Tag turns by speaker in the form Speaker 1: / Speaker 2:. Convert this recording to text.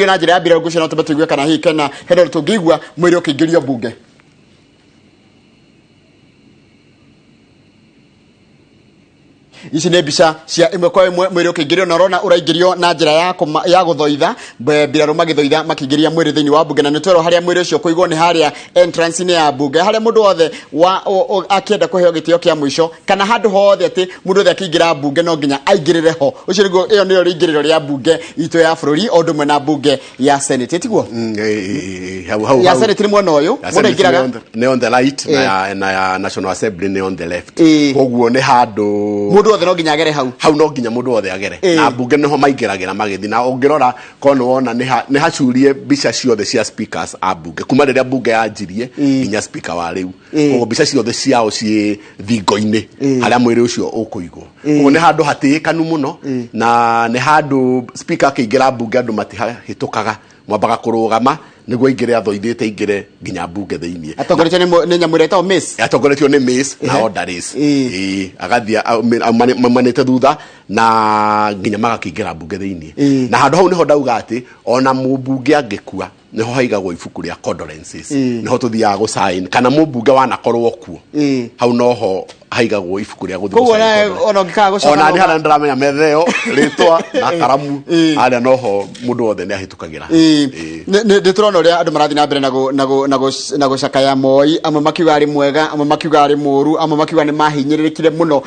Speaker 1: na njira ya Mbiraru gucana tubatugwe kana hi kana hero tungigwa mwiri ukiingirio mbunge. Ici nä mbica cia imwe kwa imwe mwiri ukiingirio na rona uraingirio na njira ya guthoitha Mbiraru magithoitha makiingiria mwiri thiini wa mbunge na nitwero haria mwiri ucio kuigwo ni haria entrance ni ya mbunge haria mundu wothe akienda kuheo gitio kia mwisho kana handu hothe ati mundu wothe akiingira mbunge no nginya aingirire ho ucio nigo iyo niyo ringiriro ria mbunge itu ya bururi ondu mwe na mbunge ya senate tiguo ya senate ni mwena uyu mundu ingiraga
Speaker 2: ni on the right na ya national assembly ni on the left koguo ni handu
Speaker 1: mundu wothe no nginya agere hau
Speaker 2: no nginya mundu wothe agere na mbunge niho maingiragira magithi na ungirora kono wona ni hacurie mbica ciothe cia speakers a mbunge kuma riria mbunge yanjirie nginya speaker wa riu koguo mbica ciothe ciao ci thingo-ini haria mwiri ucio ukuigwo koguo ni handu hatikanu muno na ni handu speaker akiingira mbunge andu matihitukaga mwambaga kurugama niguo ingire athoithite ingire nginya mbunge thiini
Speaker 1: atongoretio ni nyamwira etao miss
Speaker 2: atongoretio ni miss na orderlies agathia manete thutha na nginya magakiingira mbunge thiini na handu hau niho ndauga ati ona mbunge angikua niho haigagwo ibuku ria condolences niho tuthiaga go sign kana mbunge wanakorwo kuo hau noho haigagwo ibuku ria guthii
Speaker 1: koguo ona ngikaga gucoka
Speaker 2: ona ni hana ndramenya metheo ritwa na karamu aria noho mundu wothe ni ahitukagira
Speaker 1: ni turona uria andu marathi na mbere na gucakaya Moi amwe makiuga ari mwega amwe makiuga ari muru amwe makiuga ni mahinyirirekire muno